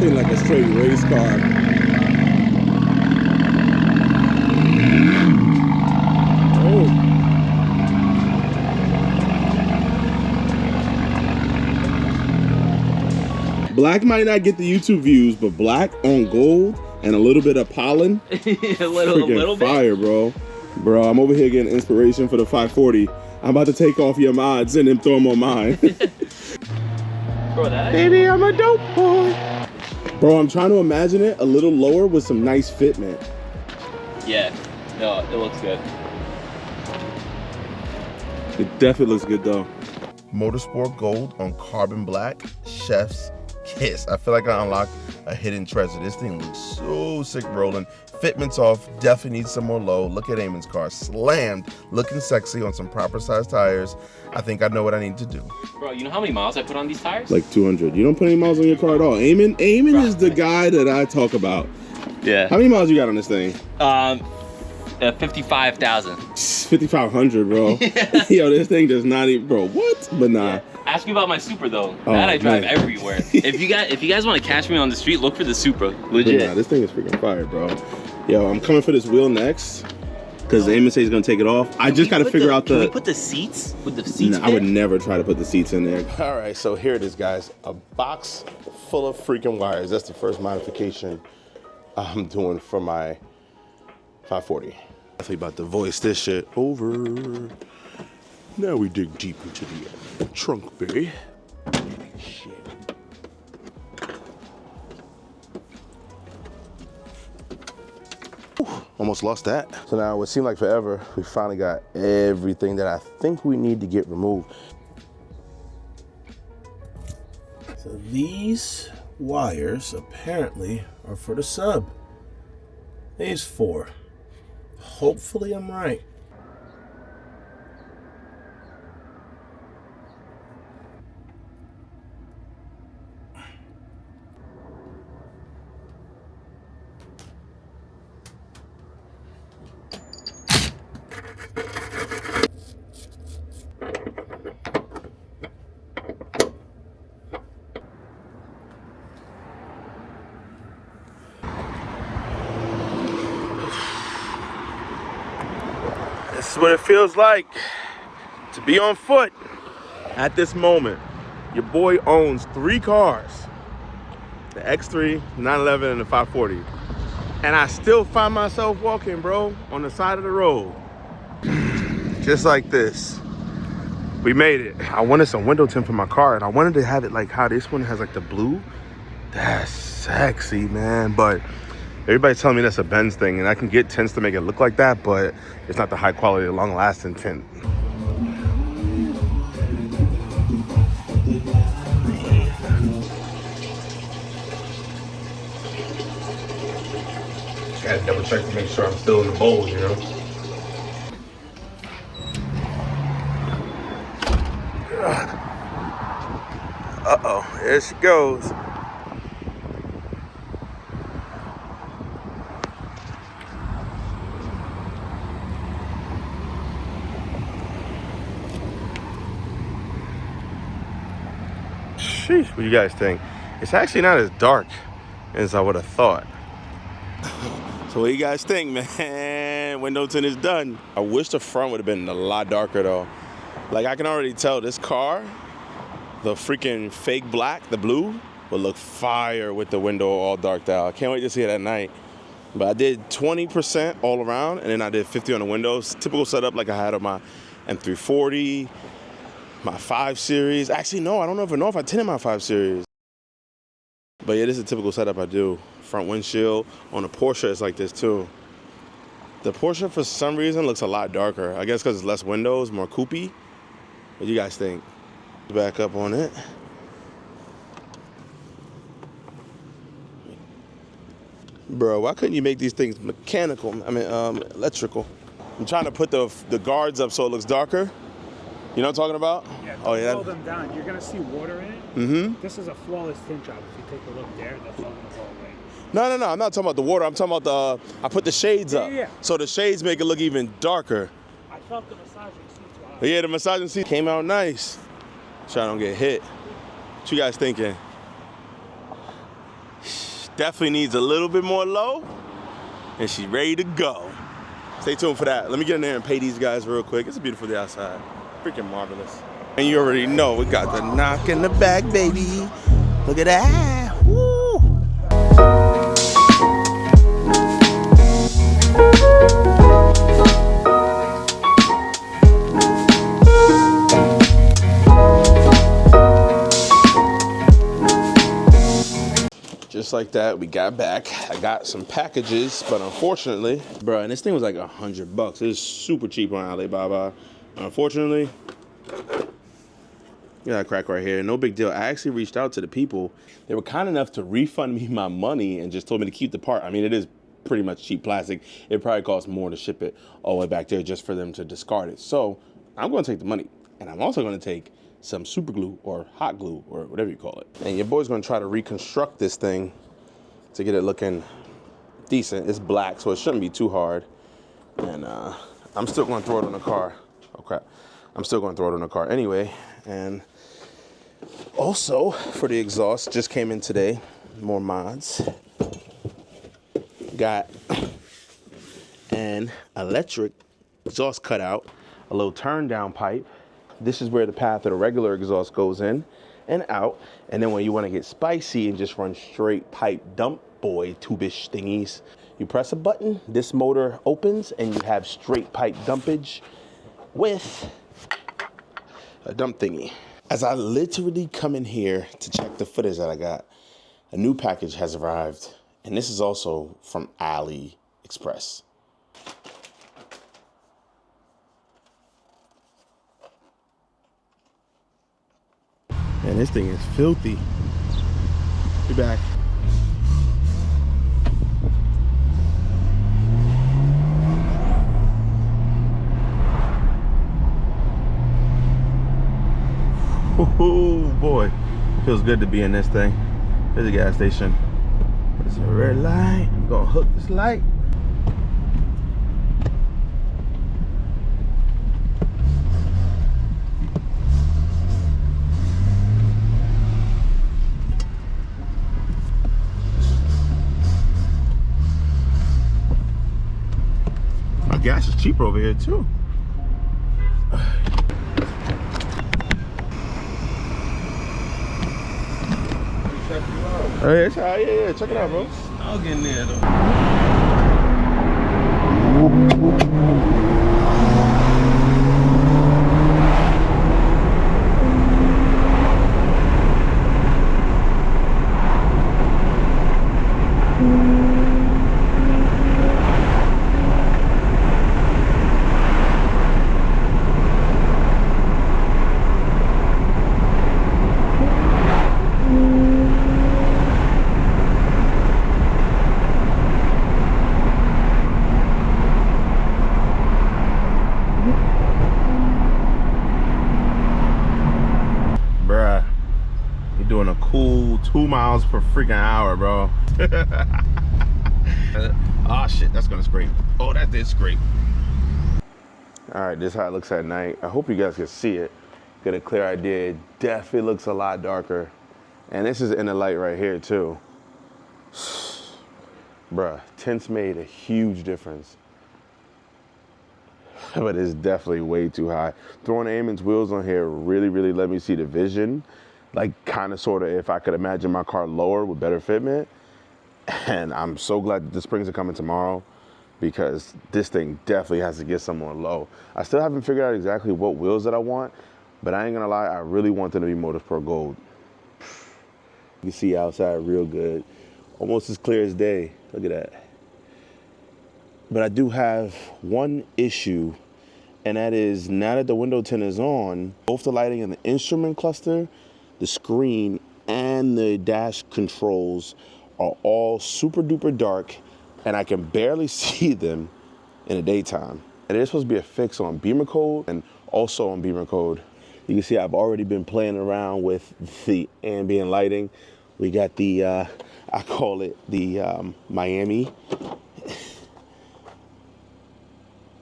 thing like a straight race car. Oh. Black might not get the YouTube views, but black on gold and a little bit of pollen. a little fire, bro. Bro, I'm over here getting inspiration for the 540. I'm about to take off your mods and then throw them on mine. Bro, that baby, I'm a dope boy. Bro, I'm trying to imagine it a little lower with some nice fitment. Yeah, no, it looks good. It definitely looks good though. Motorsport gold on carbon black, chef's kiss. I feel like I unlocked a hidden treasure. This thing looks so sick rolling. Fitment's off, definitely needs some more low. Look at Eamon's car, slammed, looking sexy on some proper size tires. I think I know what I need to do. Bro, you know how many miles I put on these tires? Like 200. You don't put any miles on your car at all. Eamon is the guy that I talk about. Yeah. How many miles you got on this thing? 55,000. 5,500, bro. Yo, this thing does not even, bro, what? But nah. Yeah. Ask me about my Supra though. Oh, that I drive man. everywhere. if you guys want to catch me on the street, look for the Supra. Legit. Nah, this thing is freaking fire, bro. Yo, I'm coming for this wheel next. Because Eamon says he's gonna take it off. I just gotta figure out the. Can we put the seats? With the seats? Nah, I would never try to put the seats in there. All right, so here it is, guys. A box full of freaking wires. That's the first modification I'm doing for my 540. Definitely about to voice this shit over. Now we dig deep into the trunk bay. Shit. Almost lost that. So now it seemed like forever, we finally got everything that I think we need to get removed. So these wires apparently are for the sub. These 4. Hopefully I'm right. This is what it feels like to be on foot at this moment. Your boy owns 3 cars, the X3, 911, and the 540. And I still find myself walking, bro, on the side of the road. Just like this. We made it. I wanted some window tint for my car, and I wanted to have it like how this one has like the blue. That's sexy, man. But everybody's telling me that's a Benz thing, and I can get tints to make it look like that, but it's not the high quality, long-lasting tint. Just gotta double check to make sure I'm still in the bowl, you know? Uh-oh, there she goes. Sheesh, what do you guys think? It's actually not as dark as I would have thought. So what do you guys think, man? Window tint is done. I wish the front would have been a lot darker though. Like I can already tell this car, the freaking fake black, the blue, would look fire with the window all darked out. I can't wait to see it at night. But I did 20% all around, and then I did 50 on the windows. Typical setup like I had on my M340, my 5 Series. Actually, no, I don't even know if I tinted my 5 Series. But yeah, this is a typical setup I do. Front windshield. On a Porsche, it's like this too. The Porsche, for some reason, looks a lot darker. I guess because it's less windows, more coupé. What do you guys think? Back up on it. Bro, why couldn't you make these things mechanical? I mean, electrical. I'm trying to put the guards up so it looks darker. You know what I'm talking about? Yeah, oh, yeah. Roll them down. You're gonna see water in it. Mm-hmm. This is a flawless tint job. If you take a look there, that's all gonna go away. No. I'm not talking about the water. I'm talking about I put the shades up. Yeah. So the shades make it look even darker. I felt the massaging seats. Wow. But yeah, the massaging seat came out nice. So I don't get hit. What you guys thinking? definitely needs a little bit more low, and she's ready to go. Stay tuned for that. Let me get in there and pay these guys real quick. It's a beautiful day outside. Freaking marvelous. And you already know we got the knock in the back, baby. Look at that. Woo! Just like that, we got back. I got some packages, but unfortunately, bro, and this thing was like $100. It was super cheap on Alibaba. Unfortunately, got a crack right here. No big deal. I actually reached out to the people. They were kind enough to refund me my money and just told me to keep the part. I mean, it is pretty much cheap plastic. It probably costs more to ship it all the way back there just for them to discard it. So I'm going to take the money, and I'm also going to take some super glue or hot glue or whatever you call it. And your boy's going to try to reconstruct this thing to get it looking decent. It's black, so it shouldn't be too hard. And I'm still going to throw it on the car. Oh crap. I'm still going to throw it on the car anyway. And also for the exhaust, just came in today, more mods. Got an electric exhaust cutout, a little turn down pipe. This is where the path of the regular exhaust goes in and out. And then when you want to get spicy and just run straight pipe dump boy tubish thingies, you press a button, this motor opens, and you have straight pipe dumpage with a dump thingy. As I literally come in here to check the footage that I got, a new package has arrived, and this is also from AliExpress. Man, this thing is filthy. Be back. Oh boy, feels good to be in this thing. There's a gas station. There's a red light. I'm gonna hook this light. My gas is cheaper over here too. Oh, yeah, check it out, bro. I'll get in there though. Doing a cool 2 miles per freaking hour, bro. Oh shit, that's gonna scrape. Oh, that did scrape. All right, this is how it looks at night. I hope you guys can see it, get a clear idea. It definitely looks a lot darker. And this is in the light right here too. Bruh, tints made a huge difference. But it's definitely way too high. Throwing Eamon's wheels on here really let me see the vision. Like kind of sort of if I could imagine my car lower with better fitment. And I'm so glad that the springs are coming tomorrow, because this thing definitely has to get somewhere low. I still haven't figured out exactly what wheels that I want, but I ain't gonna lie, I really want them to be Motorsport Gold. You can see outside real good. Almost as clear as day. Look at that. But I do have one issue, and that is now that the window tint is on, both the lighting and the instrument cluster, the screen, and the dash controls are all super duper dark, and I can barely see them in the daytime. And there's supposed to be a fix on beamer code and also on beamer code. You can see I've already been playing around with the ambient lighting. We got the, I call it the Miami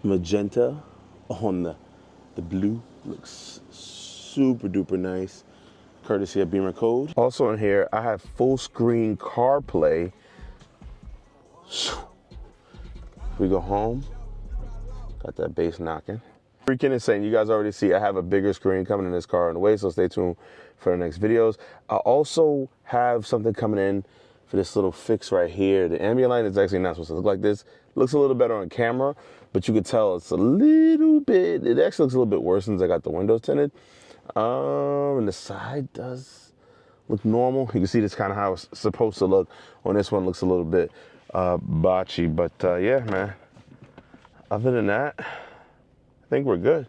magenta on the blue. Looks super duper nice, courtesy of beamer code. Also in here, I have full screen CarPlay, We go home. Got that bass knocking. Freaking insane. You guys already see I have a bigger screen coming in this car on the way, so stay tuned for the next videos. I also have something coming in for this little fix right here. The ambient light is actually not supposed to look like this. It looks a little better on camera, but you can tell it's a little bit, it actually looks a little bit worse since I got the windows tinted. And the side does look normal. You can see this kind of how it's supposed to look. On this one, looks a little bit botchy, but yeah, man. Other than that, I think we're good.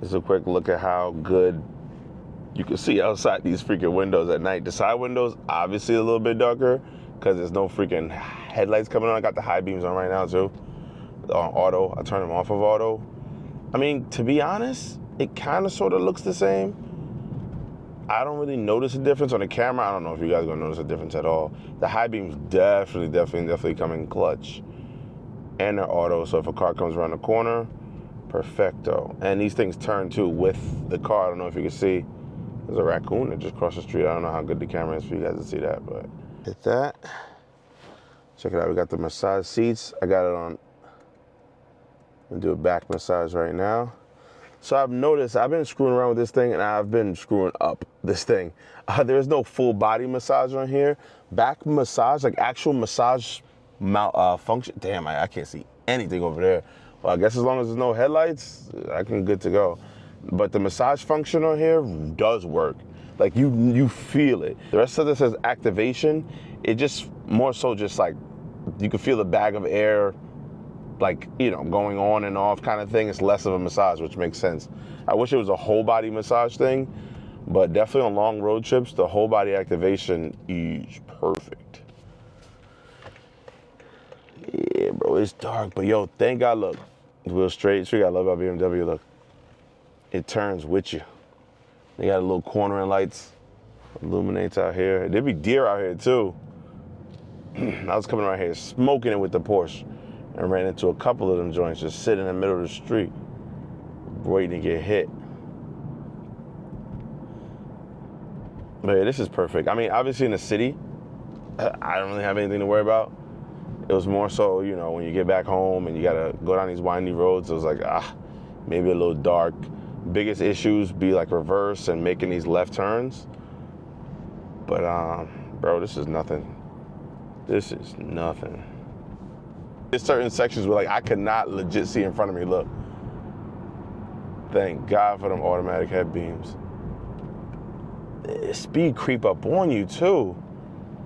Just a quick look at how good you can see outside these freaking windows at night. The side windows, obviously a little bit darker because there's no freaking headlights coming on. I got the high beams on right now too. On auto, I turn them off of auto. I mean, to be honest, it kind of sort of looks the same. I don't really notice a difference on the camera. I don't know if you guys are gonna notice a difference at all. The high beams definitely come in clutch. And they're auto, so if a car comes around the corner, perfecto. And these things turn too with the car. I don't know if you can see. There's a raccoon that just crossed the street. I don't know how good the camera is for you guys to see that, but hit that. Check it out. We got the massage seats. I got it on. I'm gonna do a back massage right now. So I've noticed I've been screwing around with this thing and I've been screwing up this thing. There's no full body massage on here. Back massage, like actual massage function. Damn, I can't see anything over there. Well, I guess as long as there's no headlights, I can good to go. But the massage function on here does work. Like you feel it. The rest of this says activation. It just more so just like you can feel the bag of air, like, you know, going on and off kind of thing. It's less of a massage, which makes sense. I wish it was a whole body massage thing, but definitely on long road trips, the whole body activation is perfect. Yeah, bro, it's dark, but yo, thank God, look, wheel straight. So you gotta love our BMW, look. It turns with you. They got a little cornering lights, illuminates out here. There be deer out here too. I was coming around here smoking it with the Porsche and ran into a couple of them joints just sitting in the middle of the street, waiting to get hit. But yeah, this is perfect. I mean, obviously in the city, I don't really have anything to worry about. It was more so, you know, when you get back home and you gotta go down these windy roads, it was like, maybe a little dark. Biggest issues be like reverse and making these left turns. But bro, this is nothing. This is nothing. There's certain sections where like I could not legit see in front of me, look. Thank God for them automatic head beams. Speed creep up on you too.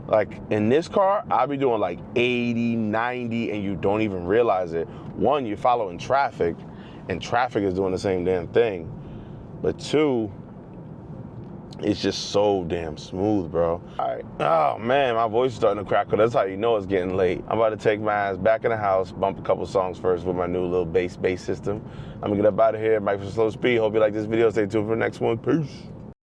Like in this car, I'll be doing like 80, 90 and you don't even realize it. One, you're following traffic and traffic is doing the same damn thing. But two, it's just so damn smooth, bro. All right. Oh man, my voice is starting to crackle. That's how you know it's getting late. I'm about to take my ass back in the house, bump a couple songs first with my new little bass system. I'm gonna get up out of here, Mike for Slow Speed. Hope you like this video. Stay tuned for the next one. Peace.